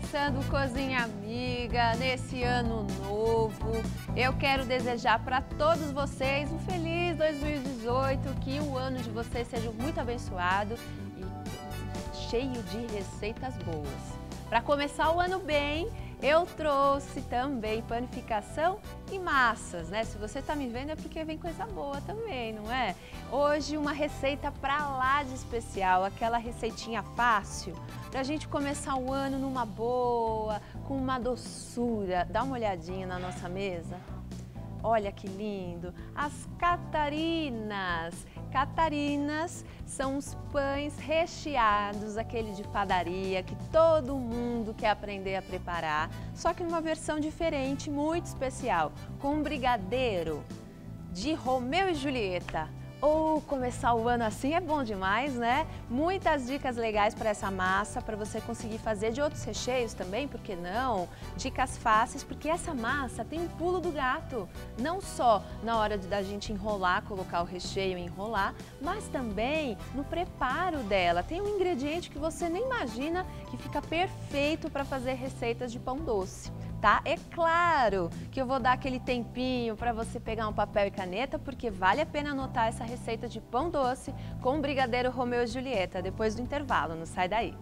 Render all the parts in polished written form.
começando o Cozinha Amiga nesse ano novo. Eu quero desejar para todos vocês um feliz 2018, que o ano de vocês seja muito abençoado e cheio de receitas boas. Para começar o ano bem, eu trouxe também panificação e massas, né? Se você está me vendo é porque vem coisa boa também, não é? Hoje uma receita pra lá de especial, aquela receitinha fácil, pra gente começar o ano numa boa, com uma doçura. Dá uma olhadinha na nossa mesa. Olha que lindo! As Catarinas! Catarinas são os pães recheados, aquele de padaria que todo mundo quer aprender a preparar, só que numa versão diferente, muito especial, com um brigadeiro de Romeu e Julieta. Começar o ano assim é bom demais, né? Muitas dicas legais para essa massa, para você conseguir fazer de outros recheios também, por que não? Dicas fáceis, porque essa massa tem um pulo do gato. Não só na hora da gente enrolar, colocar o recheio e enrolar, mas também no preparo dela. Tem um ingrediente que você nem imagina que fica perfeito para fazer receitas de pão doce. Tá? É claro que eu vou dar aquele tempinho para você pegar um papel e caneta, porque vale a pena anotar essa receita de pão doce com brigadeiro Romeu e Julieta depois do intervalo, não sai daí.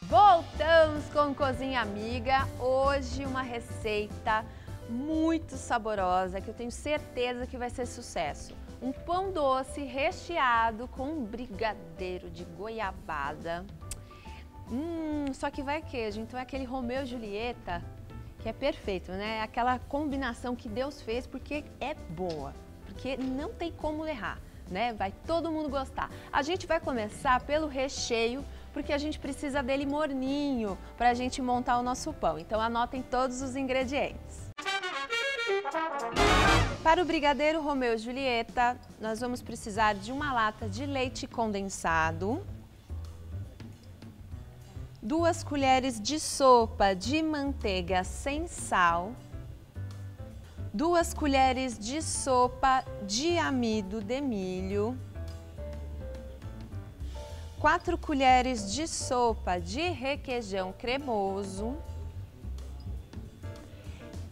Voltamos com Cozinha Amiga, hoje uma receita muito saborosa que eu tenho certeza que vai ser sucesso. Um pão doce recheado com brigadeiro de goiabada. Só que vai queijo, então é aquele Romeu e Julieta que é perfeito, né? Aquela combinação que Deus fez porque é boa, porque não tem como errar, né? Vai todo mundo gostar. A gente vai começar pelo recheio, porque a gente precisa dele morninho para a gente montar o nosso pão. Então anotem todos os ingredientes. Para o brigadeiro Romeu e Julieta, nós vamos precisar de uma lata de leite condensado, 2 colheres de sopa de manteiga sem sal, 2 colheres de sopa de amido de milho, 4 colheres de sopa de requeijão cremoso,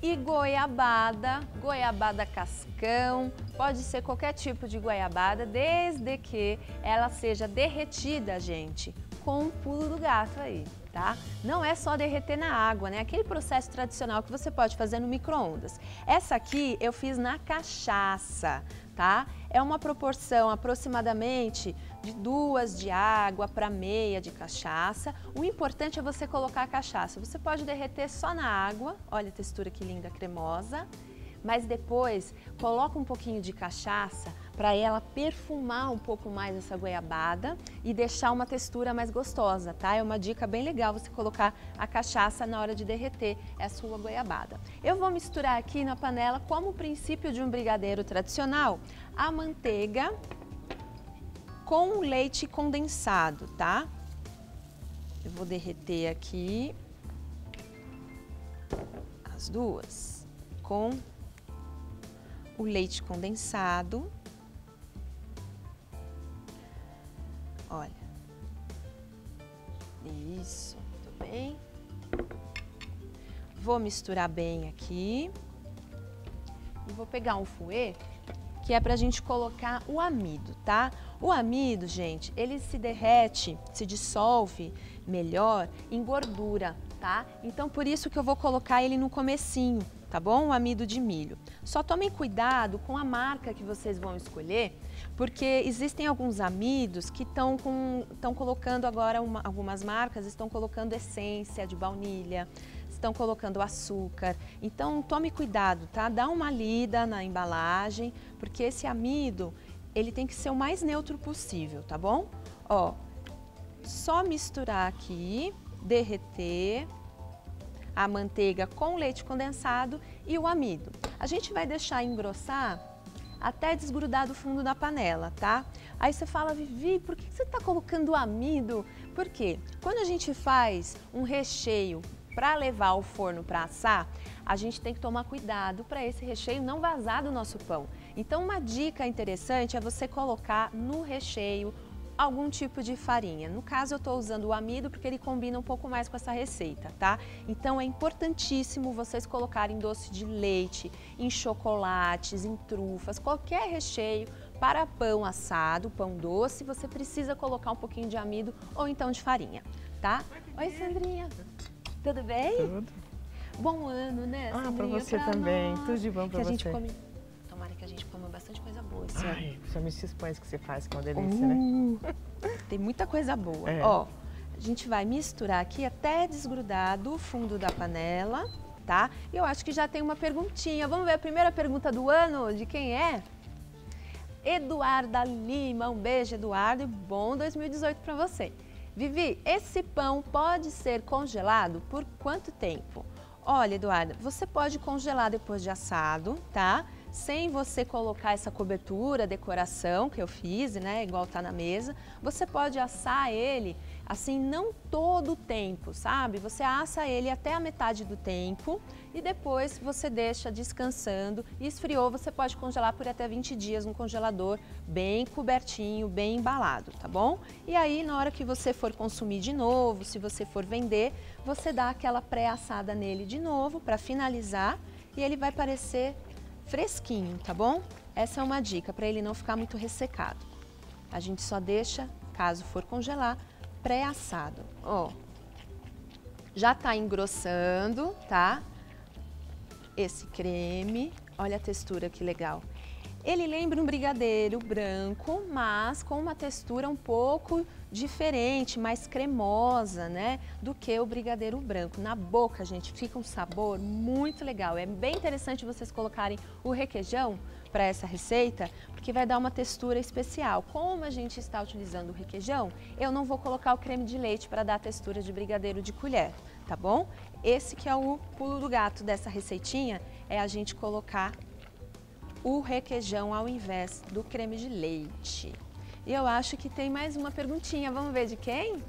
e goiabada, goiabada cascão, pode ser qualquer tipo de goiabada, desde que ela seja derretida, gente, com um pulo do gato aí, tá? Não é só derreter na água, né? Aquele processo tradicional que você pode fazer no micro-ondas. Essa aqui eu fiz na cachaça, tá? É uma proporção aproximadamente de 2 de água para meia de cachaça. O importante é você colocar a cachaça. Você pode derreter só na água, olha a textura que linda, cremosa. Mas depois coloca um pouquinho de cachaça para ela perfumar um pouco mais essa goiabada e deixar uma textura mais gostosa, tá? É uma dica bem legal você colocar a cachaça na hora de derreter a sua goiabada. Eu vou misturar aqui na panela, como o princípio de um brigadeiro tradicional, a manteiga com leite condensado, tá? Eu vou derreter aqui as duas com o leite condensado. Olha. Isso, muito bem. Vou misturar bem aqui. E vou pegar um fouet, que é pra gente colocar o amido, tá? O amido, gente, ele se derrete, se dissolve melhor em gordura, tá? Então, por isso que eu vou colocar ele no comecinho, tá bom? O amido de milho. Só tomem cuidado com a marca que vocês vão escolher, porque existem alguns amidos que estão colocando agora, algumas marcas estão colocando essência de baunilha, estão colocando açúcar. Então, tome cuidado, tá? Dá uma lida na embalagem, porque esse amido, ele tem que ser o mais neutro possível, tá bom? Ó, só misturar aqui, derreter a manteiga com leite condensado e o amido. A gente vai deixar engrossar até desgrudar do fundo da panela, tá? Aí você fala, Vivi, por que você está colocando o amido? Por quê? Quando a gente faz um recheio para levar ao forno para assar, a gente tem que tomar cuidado para esse recheio não vazar do nosso pão. Então, uma dica interessante é você colocar no recheio algum tipo de farinha. No caso, eu estou usando o amido porque ele combina um pouco mais com essa receita, tá? Então, é importantíssimo vocês colocarem doce de leite, em chocolates, em trufas, qualquer recheio para pão assado, pão doce, você precisa colocar um pouquinho de amido ou então de farinha, tá? Oi, Sandrinha. Tudo bem? Tudo. Bom ano, né, Sandrinha? Para você também. Nós. Tudo de bom para você. Tomara que a gente coma bastante coisa boa esse ano. Ai, principalmente esses pães que você faz, que é uma delícia, né? Tem muita coisa boa. É. Ó, a gente vai misturar aqui até desgrudar do fundo da panela, tá? E eu acho que já tem uma perguntinha. Vamos ver a primeira pergunta do ano? De quem é? Eduarda Lima. Um beijo, Eduardo, e bom 2018 para você. Vivi, esse pão pode ser congelado por quanto tempo? Olha, Eduarda, você pode congelar depois de assado, tá? Sem você colocar essa cobertura, decoração que eu fiz, né? Igual tá na mesa. Você pode assar ele, assim, não todo o tempo, sabe? Você assa ele até a metade do tempo e depois você deixa descansando. E esfriou, você pode congelar por até 20 dias no congelador, bem cobertinho, bem embalado, tá bom? E aí, na hora que você for consumir de novo, se você for vender, você dá aquela pré-assada nele de novo para finalizar e ele vai parecer fresquinho, tá bom? Essa é uma dica para ele não ficar muito ressecado. A gente só deixa, caso for congelar, pré-assado. Ó, já tá engrossando, tá? Esse creme, olha a textura que legal. Ele lembra um brigadeiro branco, mas com uma textura um pouco diferente, mais cremosa, né, do que o brigadeiro branco. Na boca, gente, fica um sabor muito legal. É bem interessante vocês colocarem o requeijão para essa receita, porque vai dar uma textura especial. Como a gente está utilizando o requeijão, eu não vou colocar o creme de leite para dar a textura de brigadeiro de colher, tá bom? Esse que é o pulo do gato dessa receitinha, é a gente colocar o requeijão ao invés do creme de leite. E eu acho que tem mais uma perguntinha, vamos ver de quem?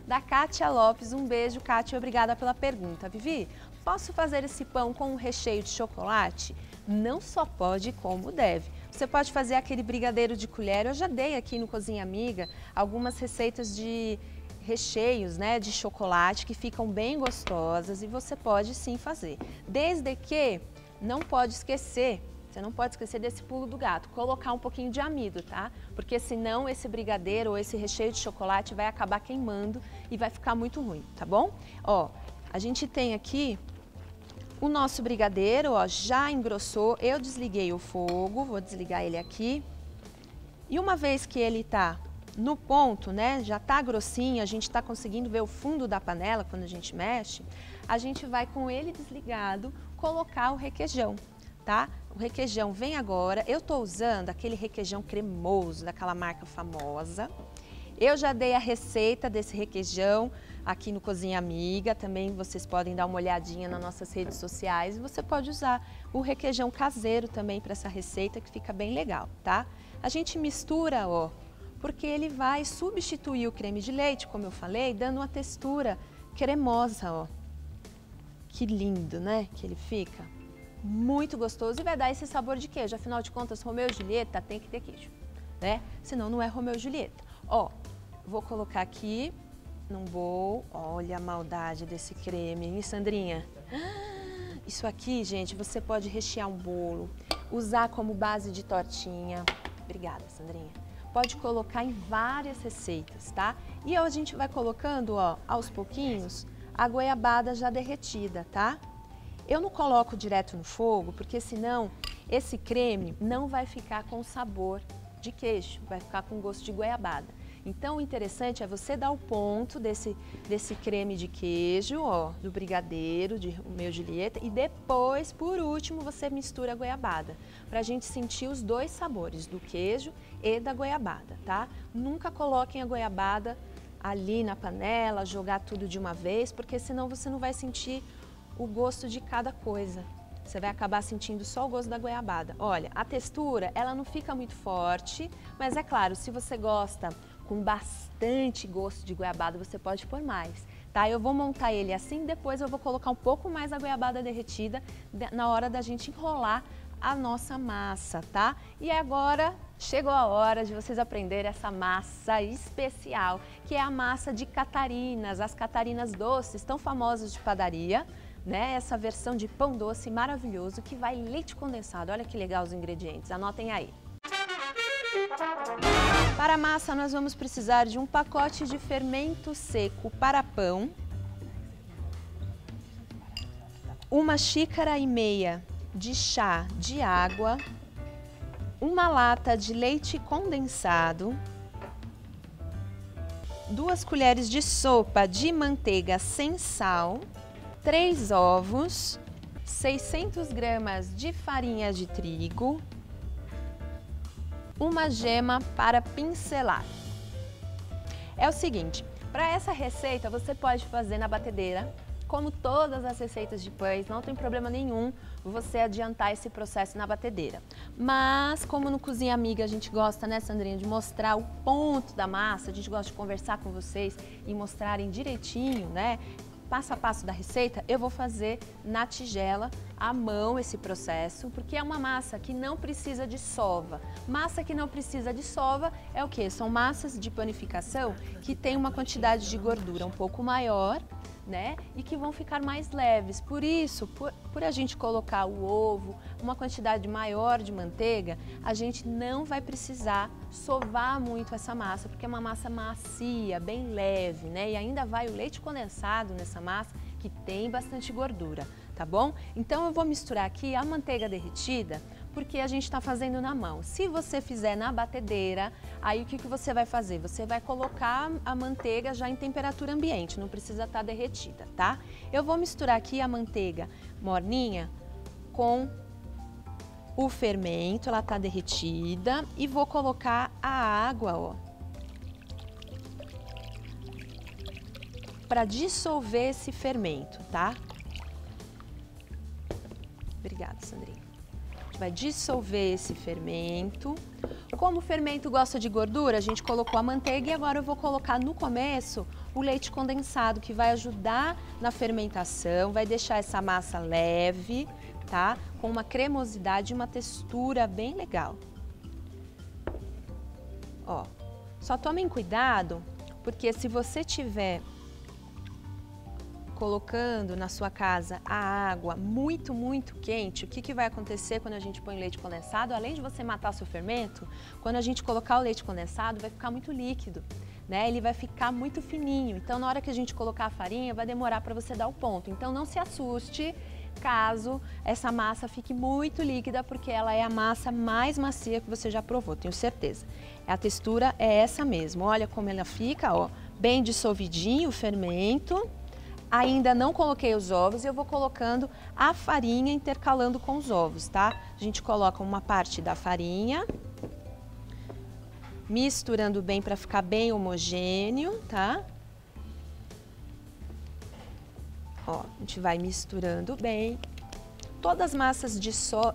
Da Kátia Lopes. Um beijo, Kátia, obrigada pela pergunta. Vivi, posso fazer esse pão com um recheio de chocolate? Não só pode, como deve. Você pode fazer aquele brigadeiro de colher, eu já dei aqui no Cozinha Amiga algumas receitas de recheios, né, de chocolate que ficam bem gostosas e você pode sim fazer. Desde que não pode esquecer, você não pode esquecer desse pulo do gato, colocar um pouquinho de amido, tá? Porque senão esse brigadeiro ou esse recheio de chocolate vai acabar queimando e vai ficar muito ruim, tá bom? Ó, a gente tem aqui o nosso brigadeiro, ó, já engrossou, eu desliguei o fogo, vou desligar ele aqui. E uma vez que ele tá no ponto, né, já tá grossinho, a gente tá conseguindo ver o fundo da panela quando a gente mexe, a gente vai com ele desligado colocar o requeijão, tá? O requeijão vem agora, eu tô usando aquele requeijão cremoso daquela marca famosa. Eu já dei a receita desse requeijão aqui no Cozinha Amiga, também vocês podem dar uma olhadinha nas nossas redes sociais e você pode usar o requeijão caseiro também para essa receita que fica bem legal, tá? A gente mistura, ó, porque ele vai substituir o creme de leite, como eu falei, dando uma textura cremosa, ó. Que lindo, né, que ele fica. Muito gostoso e vai dar esse sabor de queijo. Afinal de contas, Romeu e Julieta tem que ter queijo, né? Senão não é Romeu e Julieta. Ó, vou colocar aqui num bowl. Olha a maldade desse creme, hein, Sandrinha? Isso aqui, gente, você pode rechear um bolo, usar como base de tortinha. Obrigada, Sandrinha. Pode colocar em várias receitas, tá? E a gente vai colocando, ó, aos pouquinhos, a goiabada já derretida, tá? Eu não coloco direto no fogo, porque senão esse creme não vai ficar com sabor de queijo, vai ficar com gosto de goiabada. Então o interessante é você dar o ponto desse creme de queijo, ó, do brigadeiro, de Romeu e Julieta, e depois, por último, você mistura a goiabada, pra gente sentir os dois sabores, do queijo e da goiabada, tá? Nunca coloquem a goiabada ali na panela, jogar tudo de uma vez, porque senão você não vai sentir o gosto de cada coisa. Você vai acabar sentindo só o gosto da goiabada. Olha, a textura, ela não fica muito forte, mas é claro, se você gosta com bastante gosto de goiabada, você pode pôr mais, tá? Eu vou montar ele assim, depois eu vou colocar um pouco mais da goiabada derretida na hora da gente enrolar a nossa massa, tá? E agora chegou a hora de vocês aprenderem essa massa especial, que é a massa de Catarinas, as Catarinas doces, tão famosas de padaria, né? Essa versão de pão doce maravilhoso que vai leite condensado. Olha que legal os ingredientes, anotem aí. Para a massa, nós vamos precisar de um pacote de fermento seco para pão, 1,5 xícaras de chá de água, 1 lata de leite condensado, 2 colheres de sopa de manteiga sem sal, 3 ovos, 600 gramas de farinha de trigo, uma gema para pincelar. É o seguinte, para essa receita você pode fazer na batedeira, como todas as receitas de pães, não tem problema nenhum você adiantar esse processo na batedeira. Mas, como no Cozinha Amiga a gente gosta, né, Sandrinha, de mostrar o ponto da massa, a gente gosta de conversar com vocês e mostrarem direitinho, né, passo a passo da receita, eu vou fazer na tigela, à mão, esse processo, porque é uma massa que não precisa de sova. Massa que não precisa de sova é o quê? São massas de panificação que tem uma quantidade de gordura um pouco maior, né? E que vão ficar mais leves. Por isso, por a gente colocar o ovo, uma quantidade maior de manteiga, a gente não vai precisar sovar muito essa massa, porque é uma massa macia, bem leve, né? E ainda vai o leite condensado nessa massa, que tem bastante gordura, tá bom? Então eu vou misturar aqui a manteiga derretida, porque a gente está fazendo na mão. Se você fizer na batedeira, aí o que você vai fazer? Você vai colocar a manteiga já em temperatura ambiente, não precisa estar derretida, tá? Eu vou misturar aqui a manteiga morninha com o fermento, ela está derretida, e vou colocar a água, ó, para dissolver esse fermento, tá? Obrigada, Sandrinha. Vai dissolver esse fermento. Como o fermento gosta de gordura, a gente colocou a manteiga e agora eu vou colocar no começo o leite condensado, que vai ajudar na fermentação, vai deixar essa massa leve, tá? Com uma cremosidade e uma textura bem legal. Ó, só tomem cuidado, porque se você tiver colocando na sua casa a água muito quente, o que vai acontecer quando a gente põe leite condensado? Além de você matar seu fermento, quando a gente colocar o leite condensado, vai ficar muito líquido, né? Ele vai ficar muito fininho. Então, na hora que a gente colocar a farinha, vai demorar para você dar o ponto. Então, não se assuste caso essa massa fique muito líquida, porque ela é a massa mais macia que você já provou, tenho certeza. A textura é essa mesmo. Olha como ela fica, ó, bem dissolvidinho o fermento. Ainda não coloquei os ovos e eu vou colocando a farinha intercalando com os ovos, tá? A gente coloca uma parte da farinha, misturando bem para ficar bem homogêneo, tá? Ó, a gente vai misturando bem. Todas as massas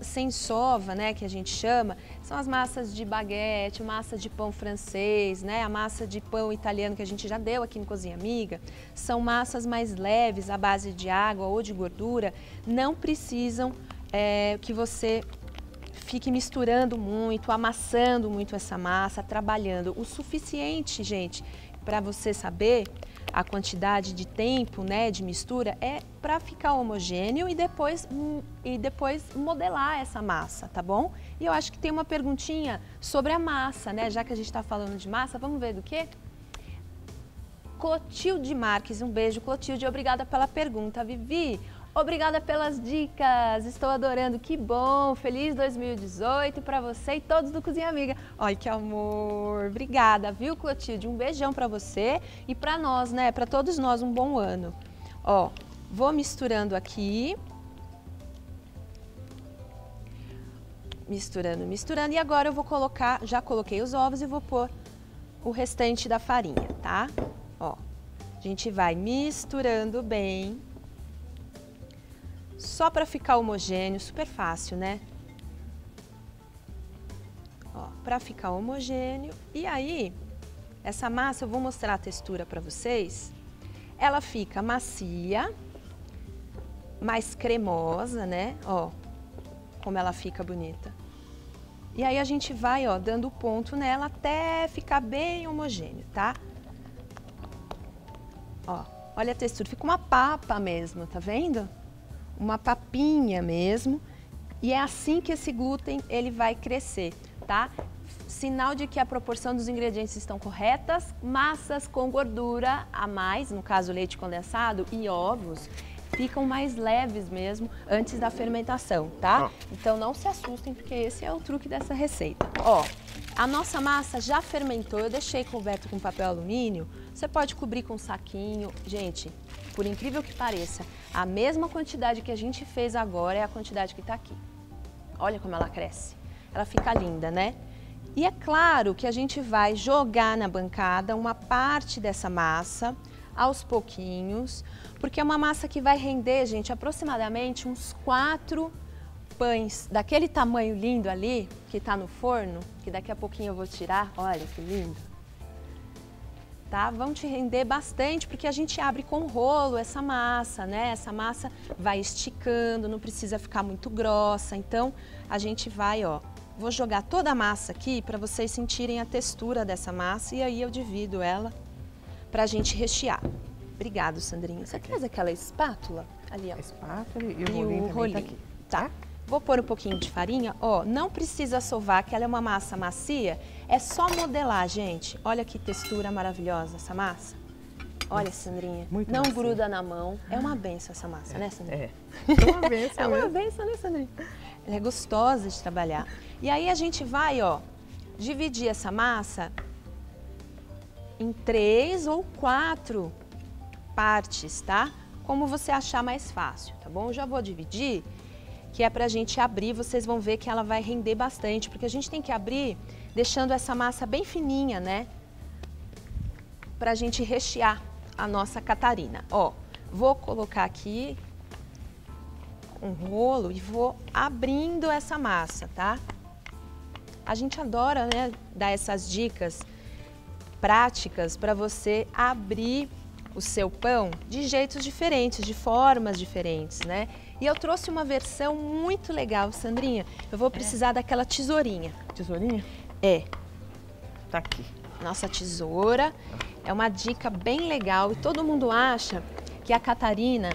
sem sova, né, que a gente chama, são as massas de baguete, massa de pão francês, né, a massa de pão italiano que a gente já deu aqui no Cozinha Amiga. São massas mais leves, à base de água ou de gordura. Não precisam que você fique misturando muito, amassando muito essa massa, trabalhando. O suficiente, gente, para você saber a quantidade de tempo, né, de mistura, é para ficar homogêneo e depois modelar essa massa, tá bom? E eu acho que tem uma perguntinha sobre a massa, né? Já que a gente está falando de massa, vamos ver do quê? Clotilde Marques, um beijo, Clotilde, obrigada pela pergunta, Vivi. Obrigada pelas dicas, estou adorando, que bom, feliz 2018 para você e todos do Cozinha Amiga. Ai, que amor, obrigada, viu, Clotilde? Um beijão para você e para nós, né, para todos nós, um bom ano. Ó, vou misturando aqui, misturando, e agora eu vou colocar, já coloquei os ovos e vou pôr o restante da farinha, tá? Ó, a gente vai misturando bem. Só para ficar homogêneo, super fácil, né? Ó, para ficar homogêneo. E aí, essa massa, eu vou mostrar a textura para vocês. Ela fica macia, mais cremosa, né? Ó, como ela fica bonita. E aí a gente vai, ó, dando ponto nela até ficar bem homogêneo, tá? Ó, olha a textura, fica uma papa mesmo, tá vendo? Uma papinha mesmo. E é assim que esse glúten ele vai crescer, tá? Sinal de que a proporção dos ingredientes estão corretas, massas com gordura a mais, no caso leite condensado e ovos, ficam mais leves mesmo antes da fermentação, tá? Então não se assustem, porque esse é o truque dessa receita. Ó, a nossa massa já fermentou, eu deixei coberto com papel alumínio, você pode cobrir com um saquinho. Gente, por incrível que pareça, a mesma quantidade que a gente fez agora é a quantidade que tá aqui. Olha como ela cresce, ela fica linda, né? E é claro que a gente vai jogar na bancada uma parte dessa massa aos pouquinhos, porque é uma massa que vai render, gente, aproximadamente uns 4 pães daquele tamanho lindo ali, que tá no forno, que daqui a pouquinho eu vou tirar. Olha que lindo. Tá? Vão te render bastante, porque a gente abre com rolo essa massa, né? Essa massa vai esticando, não precisa ficar muito grossa. Então, a gente vai, ó, vou jogar toda a massa aqui para vocês sentirem a textura dessa massa e aí eu divido ela pra gente rechear. Obrigado, Sandrinha. Você traz aquela espátula ali, ó. A espátula e o rolinho também tá aqui. Tá. Vou pôr um pouquinho de farinha, ó, não precisa sovar, que ela é uma massa macia, é só modelar, gente. Olha que textura maravilhosa essa massa. Olha, Sandrinha, muito não macia. gruda na mão, é uma benção essa massa, né, Sandrinha? É uma benção. É uma benção, né, Sandrinha? Ela é gostosa de trabalhar. E aí a gente vai, ó, dividir essa massa em 3 ou 4 partes, tá? Como você achar mais fácil, tá bom? Eu já vou dividir, que é pra gente abrir, vocês vão ver que ela vai render bastante, porque a gente tem que abrir deixando essa massa bem fininha, né? Pra gente rechear a nossa Catarina. Ó, vou colocar aqui um rolo e vou abrindo essa massa, tá? A gente adora, né, dar essas dicas práticas para você abrir o seu pão de jeitos diferentes, de formas diferentes, né? E eu trouxe uma versão muito legal, Sandrinha. Eu vou precisar daquela tesourinha. Tesourinha? É. Tá aqui. Nossa tesoura. É uma dica bem legal e todo mundo acha que a Catarina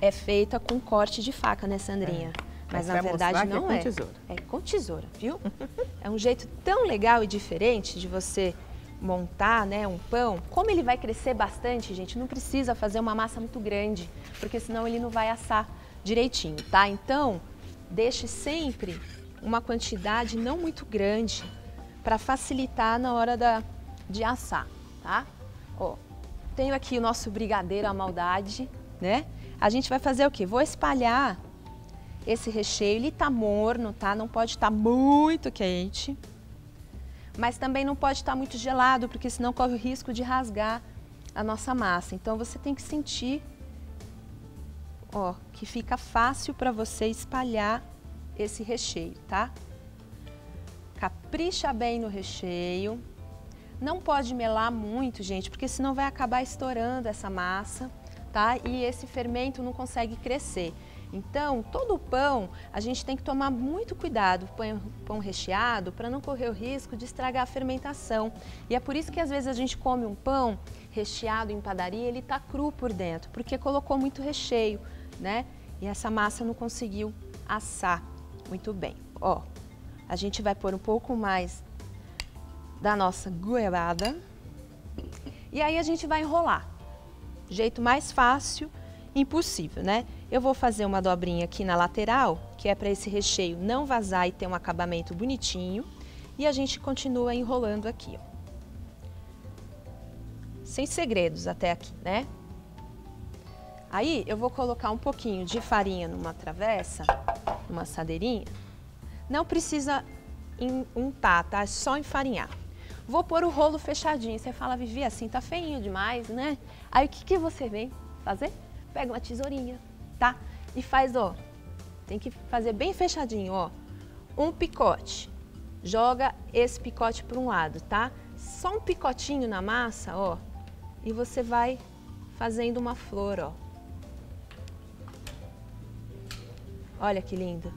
é feita com corte de faca, né, Sandrinha? Mas na verdade não é. É com tesoura. É com tesoura, viu? É um jeito tão legal e diferente de você montar, né, um pão. Como ele vai crescer bastante, gente, não precisa fazer uma massa muito grande, porque senão ele não vai assar direitinho, tá? Então, deixe sempre uma quantidade não muito grande para facilitar na hora de assar, tá? Ó, tenho aqui o nosso brigadeiro à maldade, né? A gente vai fazer o quê? Vou espalhar esse recheio, ele tá morno, tá? Não pode estar muito quente, mas também não pode estar muito gelado, porque senão corre o risco de rasgar a nossa massa. Então você tem que sentir, ó, que fica fácil para você espalhar esse recheio, tá? Capricha bem no recheio. Não pode melar muito, gente, porque senão vai acabar estourando essa massa, tá? E esse fermento não consegue crescer. Então, todo o pão, a gente tem que tomar muito cuidado, pão recheado, para não correr o risco de estragar a fermentação. E é por isso que às vezes a gente come um pão recheado em padaria, ele tá cru por dentro, porque colocou muito recheio, né? E essa massa não conseguiu assar muito bem. Ó, a gente vai pôr um pouco mais da nossa goiabada e aí a gente vai enrolar. Jeito mais fácil impossível, né? Eu vou fazer uma dobrinha aqui na lateral, que é para esse recheio não vazar e ter um acabamento bonitinho. E a gente continua enrolando aqui, ó. Sem segredos até aqui, né? Aí eu vou colocar um pouquinho de farinha numa travessa, numa assadeirinha. Não precisa untar, tá? É só enfarinhar. Vou pôr o rolo fechadinho. Você fala, Vivi, assim tá feinho demais, né? Aí o que você vem fazer? Pega uma tesourinha, tá? E faz, ó, tem que fazer bem fechadinho, ó. Um picote. Joga esse picote para um lado, tá? Só um picotinho na massa, ó. E você vai fazendo uma flor, ó. Olha que lindo.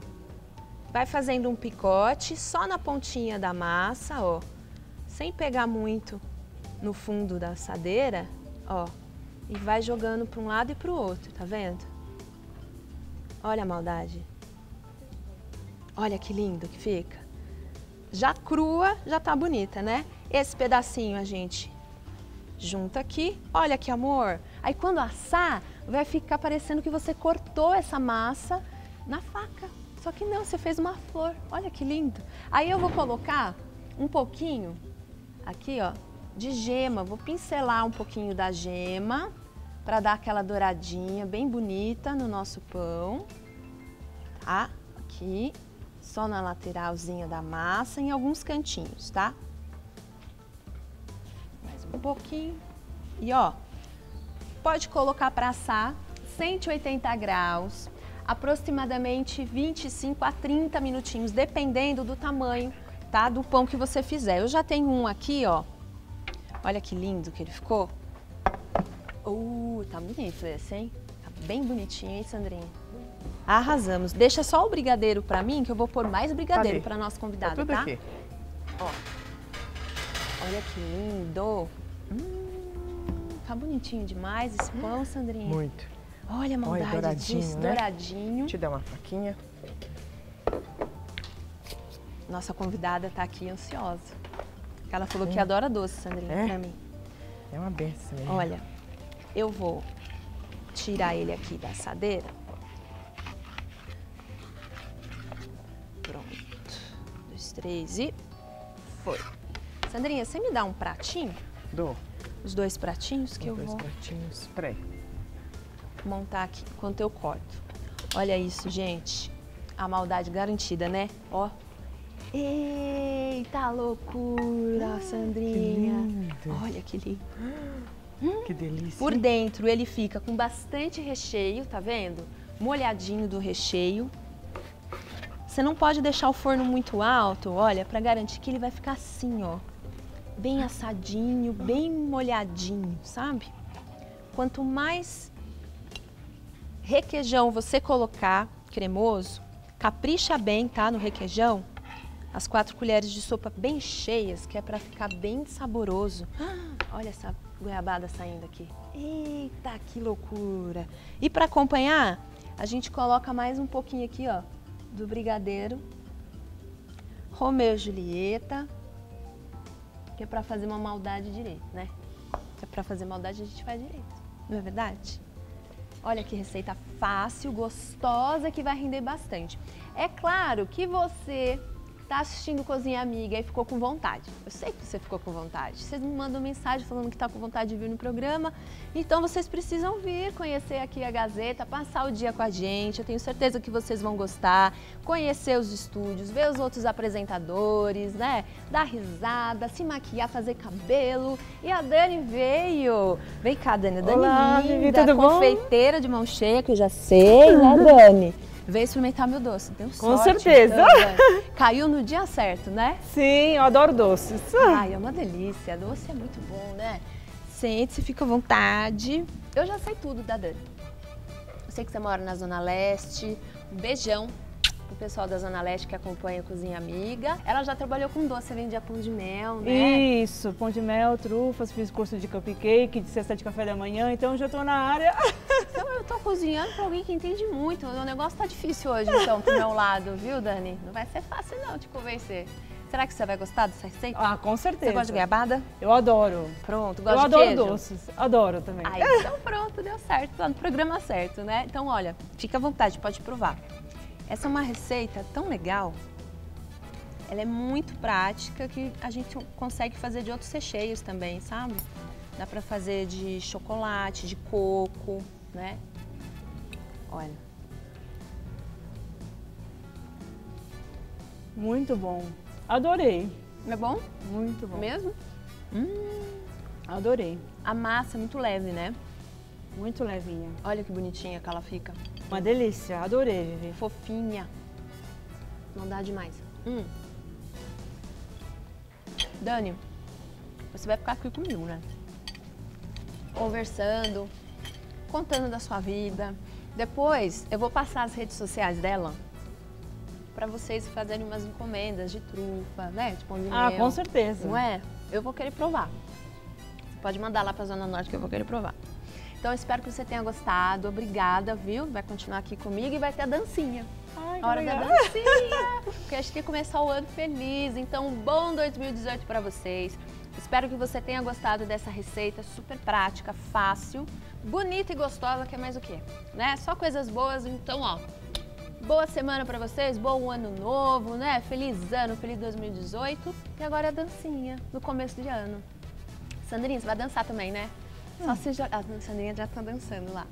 Vai fazendo um picote só na pontinha da massa, ó. Sem pegar muito no fundo da assadeira, ó. E vai jogando para um lado e para o outro, tá vendo? Olha a maldade. Olha que lindo que fica. Já crua, já tá bonita, né? Esse pedacinho a gente junta aqui. Olha que amor. Aí quando assar, vai ficar parecendo que você cortou essa massa na faca. Só que não, você fez uma flor. Olha que lindo. Aí eu vou colocar um pouquinho aqui, ó, de gema. Vou pincelar um pouquinho da gema para dar aquela douradinha bem bonita no nosso pão. Tá? Aqui, só na lateralzinha da massa, em alguns cantinhos, tá? Mais um pouquinho. E ó, pode colocar para assar 180 graus, aproximadamente 25 a 30 minutinhos, dependendo do tamanho, tá? Do pão que você fizer. Eu já tenho um aqui, ó. Olha que lindo que ele ficou. Tá bonito esse, hein? Tá bem bonitinho, hein, Sandrinha? Arrasamos. Deixa só o brigadeiro pra mim, que eu vou pôr mais brigadeiro pra nossa convidada, tudo tá? Aqui. Ó. Olha que lindo. Tá bonitinho demais esse pão, Sandrinha. Muito. Olha a maldade douradinho, disso, né? douradinho. Deixa eu dar uma faquinha. Nossa convidada tá aqui ansiosa. Ela falou que adora doce, Sandrinha, pra mim. É uma benção mesmo. Olha, eu vou tirar ele aqui da assadeira. Pronto. 1, 2, 3 e foi. Sandrinha, você me dá um pratinho? Dou. Os 2 pratinhos que eu Dois vou pratinhos. Peraí. montar aqui enquanto eu corto. Olha isso, gente. A maldade garantida, né? Ó. Eita loucura, Sandrinha. Que lindo. Olha que lindo. Que delícia. Por dentro ele fica com bastante recheio, tá vendo? Molhadinho do recheio. Você não pode deixar o forno muito alto, olha, para garantir que ele vai ficar assim, ó. Bem assadinho, bem molhadinho, sabe? Quanto mais requeijão você colocar, cremoso, capricha bem, tá, no requeijão. As 4 colheres de sopa bem cheias, que é para ficar bem saboroso. Olha essa goiabada saindo aqui. Eita, que loucura! E para acompanhar, a gente coloca mais um pouquinho aqui, ó, do brigadeiro Romeu e Julieta, que é para fazer uma maldade direito, né? Se é para fazer maldade, a gente faz direito, não é verdade? Olha que receita fácil, gostosa, que vai render bastante. É claro que você tá assistindo Cozinha Amiga e ficou com vontade. Eu sei que você ficou com vontade. Vocês me mandam mensagem falando que tá com vontade de vir no programa. Então vocês precisam vir conhecer aqui a Gazeta, passar o dia com a gente. Eu tenho certeza que vocês vão gostar, conhecer os estúdios, ver os outros apresentadores, né? Dar risada, se maquiar, fazer cabelo. E a Dani veio. Vem cá, Dani. A Dani Olá, linda, Vivi, tudo bom? confeiteira de mão cheia, que eu já sei, né, Dani? Veio experimentar meu doce, deu sorte. Com certeza. Então, caiu no dia certo, né? Sim, eu adoro doces. Ai, é uma delícia. Doce é muito bom, né? Sente-se, fica à vontade. Eu já sei tudo da Dani. Eu sei que você mora na Zona Leste. Um beijão pro pessoal da Zona Leste que acompanha a Cozinha Amiga. Ela já trabalhou com doce, vendia pão de mel, né? Isso, pão de mel, trufas, fiz curso de cupcake, de cesta de café da manhã, então já tô na área. Então eu tô cozinhando pra alguém que entende muito. O negócio tá difícil hoje, então, pro meu lado, viu, Dani? Não vai ser fácil não te convencer. Será que você vai gostar dessa receita? Ah, com certeza. Você gosta de goiabada? Eu adoro. Pronto, Eu gosta de adoro queijo? doces, adoro também. Aí, então pronto, deu certo, tá no programa certo, né? Então, olha, fica à vontade, pode provar. Essa é uma receita tão legal, ela é muito prática, que a gente consegue fazer de outros recheios também, sabe? Dá pra fazer de chocolate, de coco, né? Olha. Muito bom. Adorei. É bom? Muito bom. Mesmo? Adorei. A massa é muito leve, né? Muito levinha. Olha que bonitinha que ela fica. Uma delícia. Adorei, Vivi. Fofinha. Não dá demais. Dani, você vai ficar aqui comigo, né? Conversando, contando da sua vida. Depois eu vou passar as redes sociais dela para vocês fazerem umas encomendas de trufa, né? De pão de Ah, mel. com certeza. Não é? Eu vou querer provar. Você pode mandar lá para a Zona Norte que eu vou querer provar. Então, eu espero que você tenha gostado. Obrigada, viu? Vai continuar aqui comigo e vai ter a dancinha. Ai, A hora da legal. dancinha. Porque a gente tem que começar o ano feliz. Então, um bom 2018 para vocês. Espero que você tenha gostado dessa receita super prática, fácil, bonita e gostosa, que é mais o quê? Né? Só coisas boas. Então, ó, boa semana para vocês, bom ano novo, né? Feliz ano, feliz 2018. E agora a dancinha no começo de ano. Sandrinha, você vai dançar também, né? Só se já... A Sandrinha já tá dançando lá.